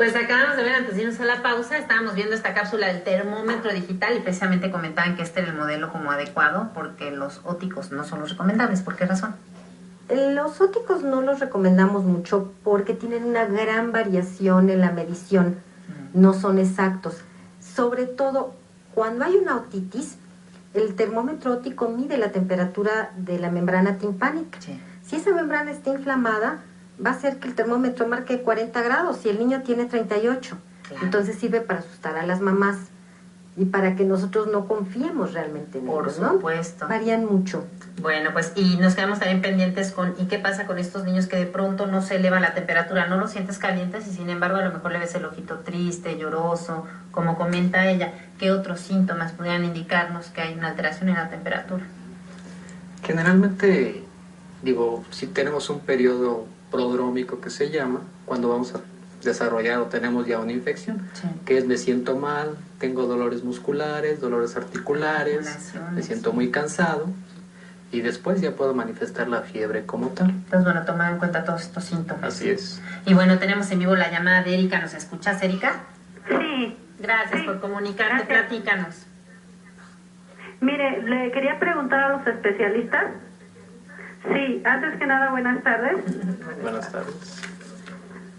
Pues acabamos de ver, antes de irnos a la pausa, estábamos viendo esta cápsula del termómetro digital y precisamente comentaban que este era el modelo como adecuado porque los óticos no son los recomendables. ¿Por qué razón? Los óticos no los recomendamos mucho porque tienen una gran variación en la medición, no son exactos. Sobre todo, cuando hay una otitis, el termómetro óptico mide la temperatura de la membrana timpánica. Sí. Si esa membrana está inflamada, va a hacer que el termómetro marque 40 grados y el niño tiene 38. Claro. Entonces sirve para asustar a las mamás y para que nosotros no confiemos realmente en ellos, ¿no? Por supuesto. Varían mucho. Bueno, pues y nos quedamos también pendientes con ¿y qué pasa con estos niños que de pronto no se eleva la temperatura? No los sientes calientes y sin embargo a lo mejor le ves el ojito triste, lloroso, como comenta ella. ¿Qué otros síntomas pudieran indicarnos que hay una alteración en la temperatura? Generalmente, si tenemos un periodo prodrómico que se llama, cuando vamos a desarrollar o tenemos ya una infección, Sí. que es me siento mal, tengo dolores musculares, dolores articulares, me siento muy cansado y después ya puedo manifestar la fiebre como tal. Entonces, bueno, tomar en cuenta todos estos síntomas. Así es. Y bueno, tenemos en vivo la llamada de Erika. ¿Nos escuchas, Erika? Sí. Gracias Sí. por comunicarte. Gracias. Platícanos. Mire, le quería preguntar a los especialistas. Sí, antes que nada, buenas tardes. Buenas tardes.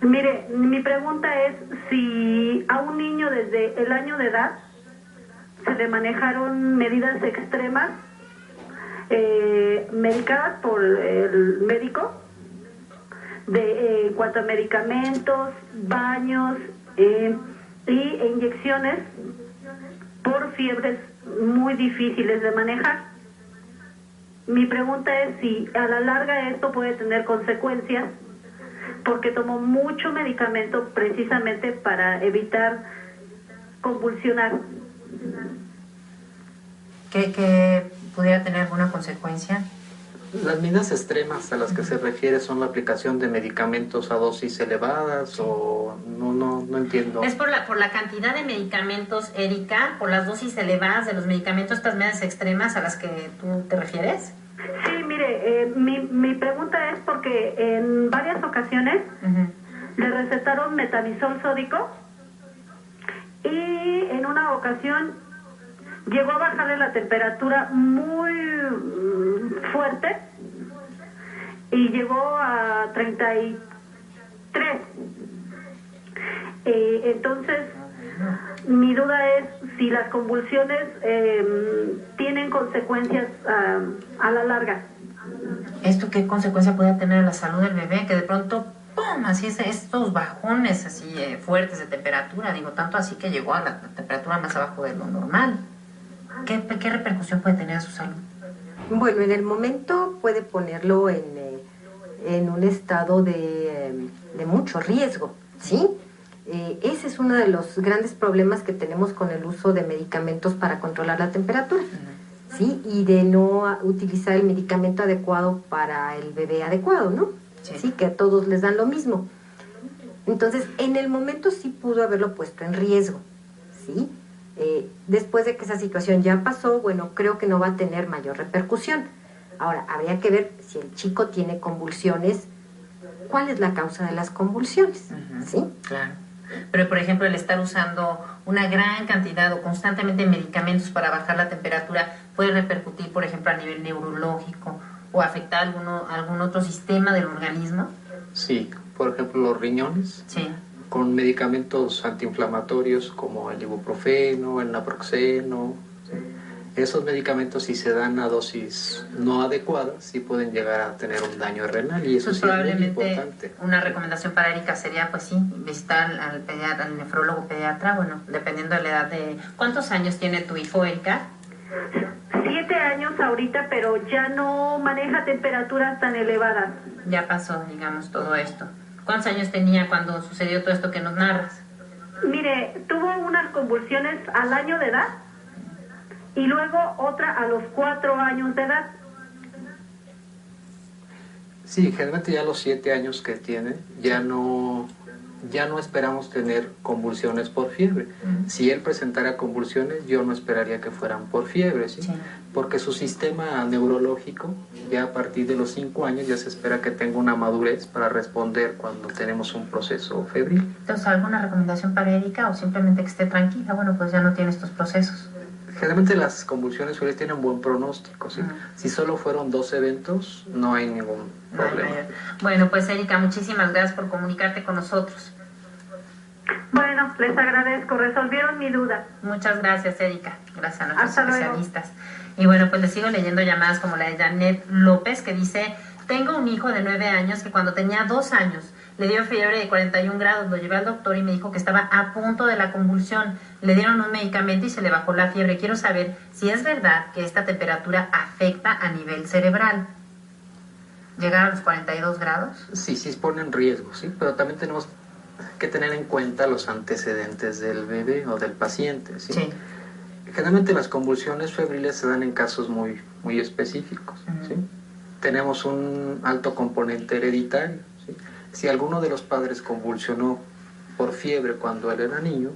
Mire, mi pregunta es si a un niño desde el año de edad se le manejaron medidas extremas medicadas por el médico en cuanto a medicamentos, baños e inyecciones por fiebres muy difíciles de manejar. Mi pregunta es si a la larga esto puede tener consecuencias, porque tomó mucho medicamento precisamente para evitar convulsionar. ¿Que pudiera tener alguna consecuencia? Las medidas extremas a las que se refiere son la aplicación de medicamentos a dosis elevadas o no entiendo. ¿Es por la cantidad de medicamentos, Erika, por las dosis elevadas de los medicamentos, estas medidas extremas a las que tú te refieres? Sí, mire, mi pregunta es porque en varias ocasiones le recetaron metamizol sódico y en una ocasión llegó a bajarle la temperatura muy fuerte y llegó a 33. Entonces, mi duda es si las convulsiones tienen consecuencias a la larga. ¿Esto qué consecuencia puede tener en la salud del bebé? Que de pronto, ¡pum!, así es, estos bajones así fuertes de temperatura, tanto así que llegó a la temperatura más abajo de lo normal. ¿Qué repercusión puede tener a su salud? Bueno, en el momento puede ponerlo en un estado de mucho riesgo, ¿sí? Ese es uno de los grandes problemas que tenemos con el uso de medicamentos para controlar la temperatura, ¿sí? Y de no utilizar el medicamento adecuado para el bebé adecuado, ¿no? Sí, que a todos les dan lo mismo. Entonces, en el momento sí pudo haberlo puesto en riesgo, ¿sí? Después de que esa situación ya pasó, bueno, creo que no va a tener mayor repercusión. Ahora, habría que ver si el chico tiene convulsiones, cuál es la causa de las convulsiones, ¿sí? Claro. Pero, por ejemplo, el estar usando una gran cantidad o constantemente medicamentos para bajar la temperatura puede repercutir, por ejemplo, a nivel neurológico o afectar algún otro sistema del organismo. Sí, por ejemplo, los riñones. Sí. Con medicamentos antiinflamatorios como el ibuprofeno, el naproxeno. Esos medicamentos, si se dan a dosis no adecuadas, sí pueden llegar a tener un daño renal y eso Pues sí es muy probablemente importante. una recomendación para Erika sería, pues sí, visitar al pediatra, al nefrólogo pediatra, bueno, dependiendo de la edad de... ¿Cuántos años tiene tu hijo, Erika? 7 años ahorita, pero ya no maneja temperaturas tan elevadas. Ya pasó, digamos, todo esto. ¿Cuántos años tenía cuando sucedió todo esto que nos narras? Mire, tuvo unas convulsiones al año de edad y luego otra a los 4 años de edad. Sí, generalmente ya a los 7 años que tiene, ya no ya no esperamos tener convulsiones por fiebre. Si él presentara convulsiones, yo no esperaría que fueran por fiebre, ¿sí? Sí. Porque su sistema neurológico, ya a partir de los 5 años, ya se espera que tenga una madurez para responder cuando tenemos un proceso febril. Entonces, ¿alguna recomendación para Erika o simplemente que esté tranquila? Bueno, pues ya no tiene estos procesos. Generalmente las convulsiones febriles tienen buen pronóstico, ¿sí? Si solo fueron 2 eventos, no hay ningún problema. Bueno, pues Erika, muchísimas gracias por comunicarte con nosotros. Bueno, les agradezco, resolvieron mi duda. Muchas gracias, Erika. Gracias a nuestros Hasta luego. especialistas. Y bueno, pues les sigo leyendo llamadas como la de Janet López, que dice: tengo un hijo de 9 años que cuando tenía 2 años le dio fiebre de 41 grados, lo llevé al doctor y me dijo que estaba a punto de la convulsión. Le dieron un medicamento y se le bajó la fiebre. Quiero saber si es verdad que esta temperatura afecta a nivel cerebral. ¿Llegar a los 42 grados? Sí, sí pone en riesgo, ¿sí? Pero también tenemos que tener en cuenta los antecedentes del bebé o del paciente, ¿sí? Sí. Generalmente las convulsiones febriles se dan en casos muy, muy específicos, ¿sí? Tenemos un alto componente hereditario, ¿sí? Si alguno de los padres convulsionó por fiebre cuando él era niño,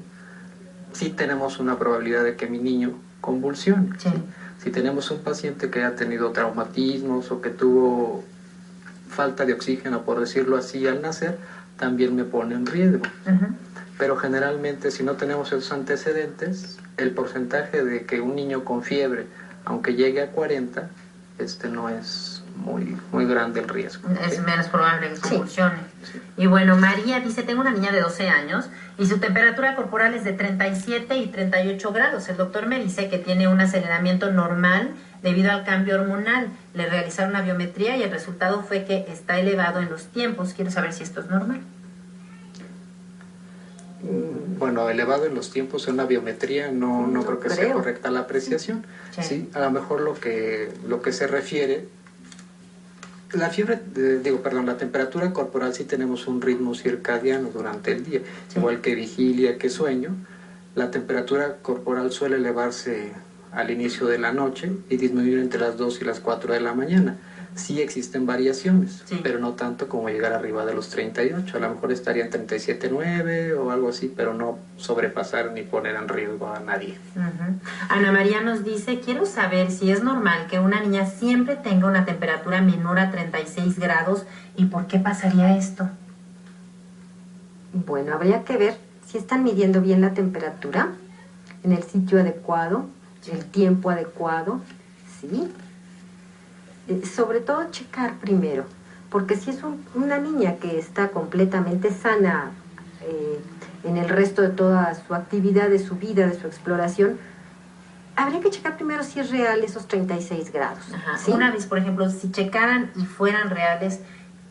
sí tenemos una probabilidad de que mi niño convulsione, Sí. ¿sí? Si tenemos un paciente que ha tenido traumatismos o que tuvo falta de oxígeno, por decirlo así, al nacer, también me pone en riesgo. Pero generalmente, si no tenemos esos antecedentes, el porcentaje de que un niño con fiebre, aunque llegue a 40, no es muy grande el riesgo. Es ¿sí? menos probable que convulsione. Sí. Y bueno, María dice: tengo una niña de 12 años y su temperatura corporal es de 37 y 38 grados. El doctor me dice que tiene un aceleramiento normal debido al cambio hormonal. Le realizaron una biometría y el resultado fue que está elevado en los tiempos. Quiero saber si esto es normal. Bueno, elevado en los tiempos en una biometría no creo que sea correcta la apreciación. Sí. ¿Sí? A lo mejor lo que se refiere, la fiebre, la temperatura corporal, sí tenemos un ritmo circadiano durante el día, Sí. igual que vigilia, que sueño. La temperatura corporal suele elevarse al inicio de la noche y disminuir entre las 2 y las 4 de la mañana. Sí existen variaciones, Sí. pero no tanto como llegar arriba de los 38. A lo mejor estaría en 37,9 o algo así, pero no sobrepasar ni poner en riesgo a nadie. Ana María nos dice: quiero saber si es normal que una niña siempre tenga una temperatura menor a 36 grados y por qué pasaría esto. Bueno, habría que ver si están midiendo bien la temperatura en el sitio adecuado, el tiempo adecuado, ¿sí? Sobre todo checar primero, porque si es una niña que está completamente sana en el resto de toda su actividad, de su vida, de su exploración, habría que checar primero si es real esos 36 grados. ¿Sí? Una vez, por ejemplo, si checaran y fueran reales,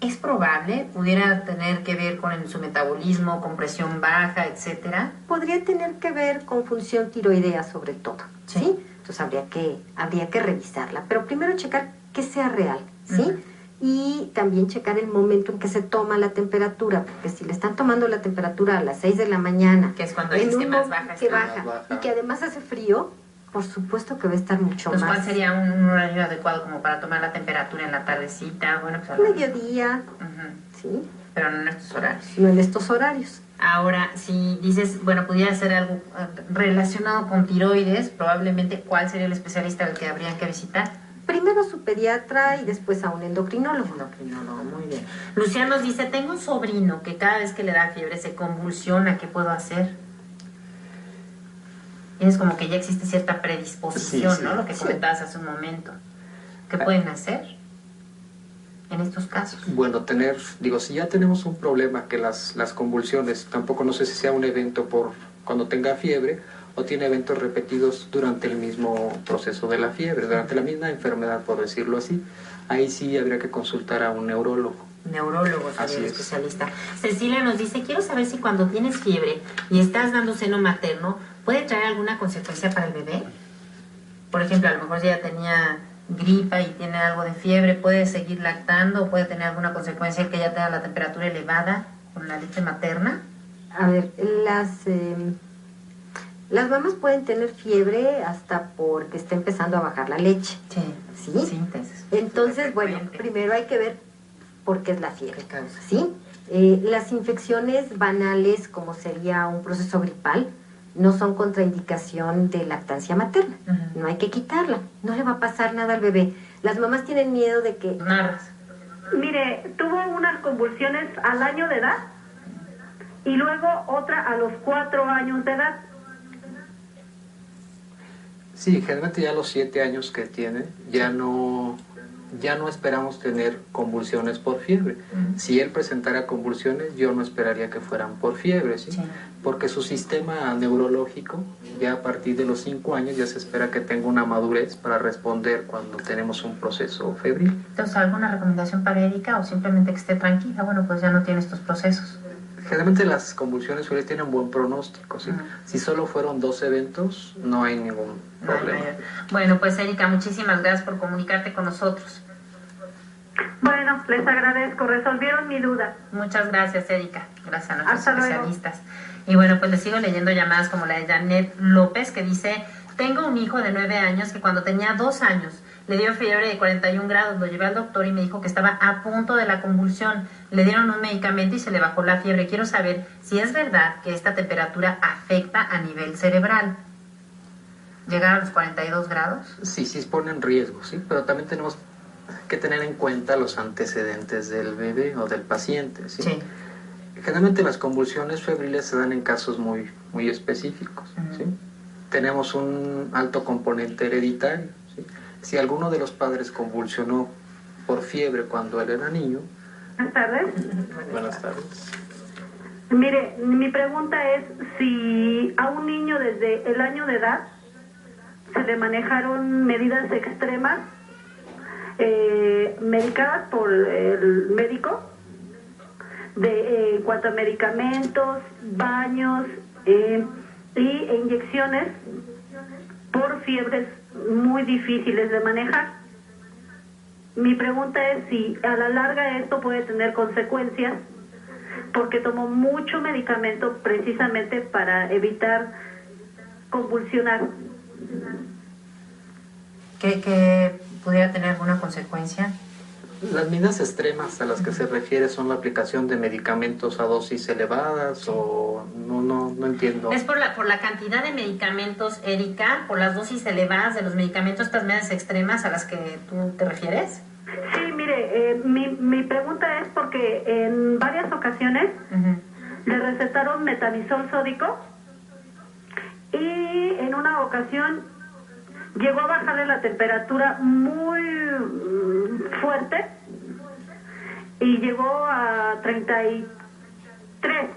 ¿es probable? ¿Pudiera tener que ver con su metabolismo, con presión baja, etcétera? Podría tener que ver con función tiroidea sobre todo, ¿sí? Sí. Entonces habría que revisarla, pero primero checar que sea real, ¿sí? Y también checar el momento en que se toma la temperatura, porque si le están tomando la temperatura a las 6 de la mañana, Que es cuando dices que más baja que está. baja, y que además hace frío, por supuesto que va a estar mucho Pues, más. ¿cuál sería un horario adecuado como para tomar la temperatura en la tardecita? Bueno, pues a la- Mediodía, ¿sí? Pero no en estos horarios. No en estos horarios. Ahora, si dices, bueno, pudiera ser algo relacionado con tiroides, probablemente, ¿cuál sería el especialista al que habrían que visitar? Primero a su pediatra y después a un endocrinólogo. Endocrinólogo, muy bien. Luciano nos dice: tengo un sobrino que cada vez que le da fiebre se convulsiona, ¿qué puedo hacer? Y es como que ya existe cierta predisposición, Sí, ¿no? sí, Lo que sí. comentabas hace un momento. ¿Qué pueden hacer en estos casos? Bueno, si ya tenemos un problema que las convulsiones, tampoco no sé si sea un evento por cuando tenga fiebre o tiene eventos repetidos durante el mismo proceso de la fiebre, durante la misma enfermedad, por decirlo así, ahí sí habría que consultar a un neurólogo. Neurólogo sería Así el es. especialista. Cecilia nos dice: quiero saber si cuando tienes fiebre y estás dando seno materno, ¿puede traer alguna consecuencia para el bebé? Por ejemplo, a lo mejor si ella tenía gripa y tiene algo de fiebre, ¿puede seguir lactando o puede tener alguna consecuencia el que ella tenga la temperatura elevada con la leche materna? A ver, las mamás pueden tener fiebre hasta porque está empezando a bajar la leche. Sí. ¿Sí? Síntesis. Entonces, bueno, Frecuente. primero hay que ver por qué es la fiebre, ¿Qué causa? ¿sí? Las infecciones banales, como sería un proceso gripal, no son contraindicación de lactancia materna. No hay que quitarla, no le va a pasar nada al bebé. Las mamás tienen miedo de que... Narras. Mire, tuvo unas convulsiones al año de edad y luego otra a los 4 años de edad. Sí, generalmente ya a los 7 años que tiene, ya no esperamos tener convulsiones por fiebre. Si él presentara convulsiones, yo no esperaría que fueran por fiebre, ¿sí? Sí. Porque su sistema neurológico, ya a partir de los 5 años, ya se espera que tenga una madurez para responder cuando tenemos un proceso febril. Entonces, ¿alguna recomendación para Erika o simplemente que esté tranquila? Bueno, pues ya no tiene estos procesos. Generalmente las convulsiones febriles tienen buen pronóstico, ¿sí? Si solo fueron 2 eventos, no hay ningún problema. Bueno, pues Erika, muchísimas gracias por comunicarte con nosotros. Bueno, les agradezco, resolvieron mi duda. Muchas gracias, Erika. Gracias a nuestros Hasta luego. especialistas. Y bueno, pues les sigo leyendo llamadas como la de Janet López, que dice: tengo un hijo de 9 años que cuando tenía 2 años le dio fiebre de 41 grados, lo llevé al doctor y me dijo que estaba a punto de la convulsión. Le dieron un medicamento y se le bajó la fiebre. Quiero saber si es verdad que esta temperatura afecta a nivel cerebral. ¿Llegar a los 42 grados? Sí, sí pone en riesgo, ¿sí? Pero también tenemos que tener en cuenta los antecedentes del bebé o del paciente, ¿sí? Sí. Generalmente las convulsiones febriles se dan en casos muy específicos, ¿sí? Tenemos un alto componente hereditario, ¿sí? Si alguno de los padres convulsionó por fiebre cuando él era niño... Buenas tardes. Buenas tardes. Mire, mi pregunta es si a un niño desde el año de edad se le manejaron medidas extremas medicadas por el médico en cuanto a medicamentos, baños y inyecciones por fiebres muy difíciles de manejar. Mi pregunta es si a la larga esto puede tener consecuencias, porque tomó mucho medicamento precisamente para evitar convulsionar. ¿Que pudiera tener alguna consecuencia? Las medidas extremas a las que se refiere son la aplicación de medicamentos a dosis elevadas o no entiendo. ¿Es por la cantidad de medicamentos, Erika, por las dosis elevadas de los medicamentos, estas medidas extremas a las que tú te refieres? Sí, mire, mi pregunta es porque en varias ocasiones le recetaron metamizol sódico y en una ocasión llegó a bajarle la temperatura muy fuerte y llegó a 33.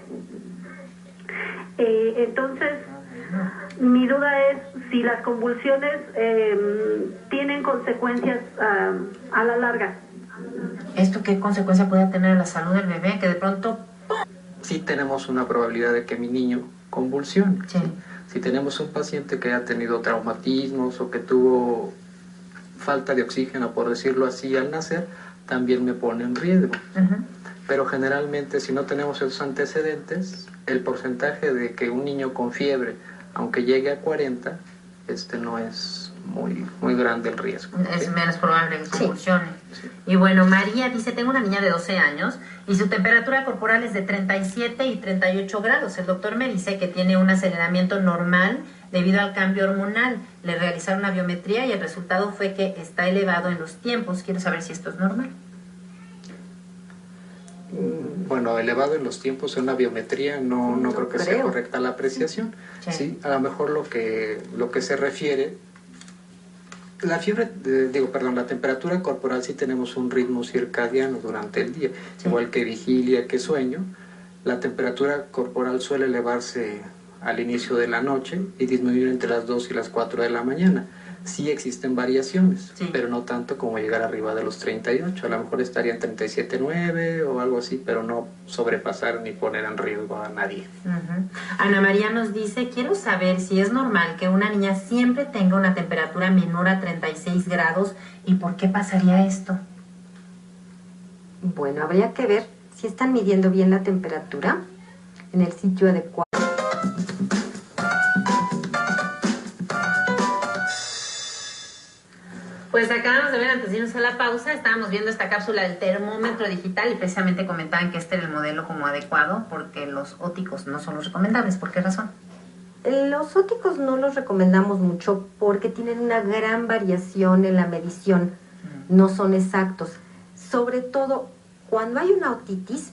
Entonces, mi duda es si las convulsiones tienen consecuencias a la larga. ¿Esto qué consecuencia puede tener en la salud del bebé? Que de pronto... Sí tenemos una probabilidad de que mi niño convulsione. Sí. Si tenemos un paciente que ha tenido traumatismos o que tuvo falta de oxígeno, por decirlo así, al nacer, también me pone en riesgo. Pero generalmente, si no tenemos esos antecedentes, el porcentaje de que un niño con fiebre, aunque llegue a 40, no es muy grande el riesgo. Es menos probable que convulsione. Sí. Y bueno, María dice: tengo una niña de 12 años y su temperatura corporal es de 37 y 38 grados. El doctor me dice que tiene un aceleramiento normal debido al cambio hormonal. Le realizaron una biometría y el resultado fue que está elevado en los tiempos. Quiero saber si esto es normal. Bueno, elevado en los tiempos en una biometría no creo que sea correcta la apreciación. Sí, a lo mejor lo que se refiere... La fiebre, la temperatura corporal sí tenemos un ritmo circadiano durante el día, igual que vigilia, que sueño. La temperatura corporal suele elevarse al inicio de la noche y disminuir entre las 2 y las 4 de la mañana. Sí existen variaciones, pero no tanto como llegar arriba de los 38. A lo mejor estaría en 37.9 o algo así, pero no sobrepasar ni poner en riesgo a nadie. Ana María nos dice: quiero saber si es normal que una niña siempre tenga una temperatura menor a 36 grados y por qué pasaría esto. Bueno, habría que ver si están midiendo bien la temperatura en el sitio adecuado. Pues acabamos de ver, antes de irnos a la pausa, estábamos viendo esta cápsula del termómetro digital y precisamente comentaban que este era el modelo como adecuado porque los óticos no son los recomendables. ¿Por qué razón? Los óticos no los recomendamos mucho porque tienen una gran variación en la medición, no son exactos. Sobre todo cuando hay una otitis,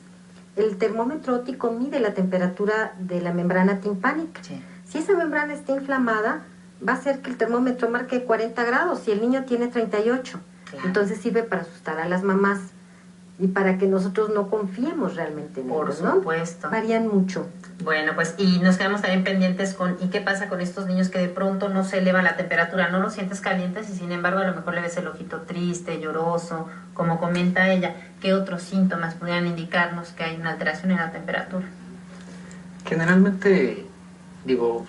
el termómetro óptico mide la temperatura de la membrana timpánica. Sí. Si esa membrana está inflamada, va a hacer que el termómetro marque 40 grados y el niño tiene 38. Claro. Entonces sirve para asustar a las mamás y para que nosotros no confiemos realmente en Por ellos, ¿no? supuesto. Varían mucho. Bueno, pues y nos quedamos también pendientes con ¿y qué pasa con estos niños que de pronto no se eleva la temperatura? No los sientes calientes y sin embargo a lo mejor le ves el ojito triste, lloroso, como comenta ella. ¿Qué otros síntomas podrían indicarnos que hay una alteración en la temperatura? Generalmente,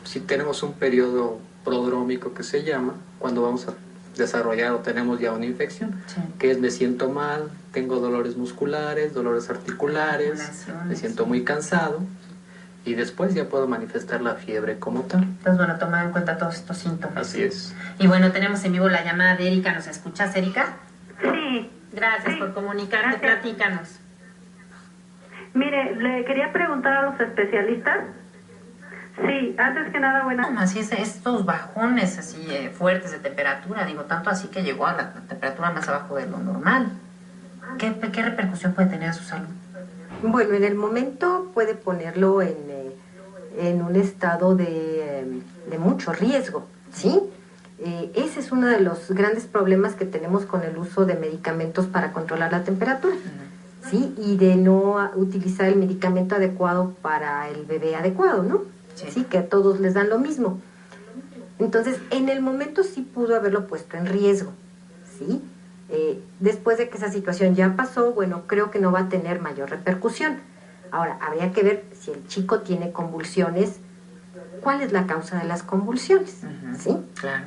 si tenemos un periodo prodrómico que se llama, cuando vamos a desarrollar o tenemos ya una infección, Sí. que es me siento mal, tengo dolores musculares, dolores articulares, Articulaciones. me siento muy cansado y después ya puedo manifestar la fiebre como tal. Entonces, bueno, tomar en cuenta todos estos síntomas. Así es. Y bueno, tenemos en vivo la llamada de Erika. ¿Nos escuchas, Erika? Sí. Gracias Sí, por comunicarte. gracias. Platícanos. Mire, le quería preguntar a los especialistas. Sí, antes que nada, buenas. Así es, estos bajones así fuertes de temperatura, digo, tanto así que llegó a la temperatura más abajo de lo normal. ¿Qué repercusión puede tener a su salud? Bueno, en el momento puede ponerlo en un estado de mucho riesgo, ¿sí? Ese es uno de los grandes problemas que tenemos con el uso de medicamentos para controlar la temperatura, ¿sí? Y de no utilizar el medicamento adecuado para el bebé adecuado, ¿no? Sí, que a todos les dan lo mismo. Entonces, en el momento sí pudo haberlo puesto en riesgo, ¿sí? Después de que esa situación ya pasó, bueno, creo que no va a tener mayor repercusión. Ahora, habría que ver si el chico tiene convulsiones, cuál es la causa de las convulsiones, ¿sí? Claro.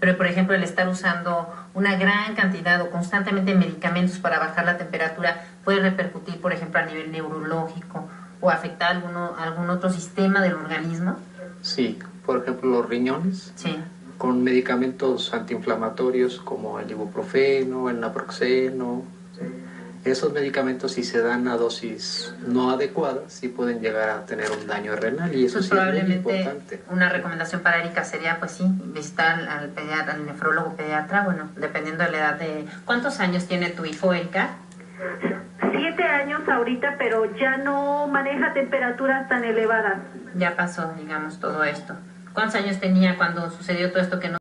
Pero, por ejemplo, el estar usando una gran cantidad o constantemente medicamentos para bajar la temperatura puede repercutir, por ejemplo, a nivel neurológico o afectar algún otro sistema del organismo. Sí, por ejemplo los riñones, Sí. con medicamentos antiinflamatorios como el ibuprofeno, el naproxeno. Esos medicamentos, si se dan a dosis no adecuadas, sí pueden llegar a tener un daño renal y eso Pues sí es muy probablemente importante. una recomendación para Erika sería, pues sí, visitar al pediatra, al nefrólogo pediatra, bueno, dependiendo de la edad de... ¿Cuántos años tiene tu hijo, Erika? 7 años ahorita, pero ya no maneja temperaturas tan elevadas. Ya pasó, digamos, todo esto. ¿Cuántos años tenía cuando sucedió todo esto que no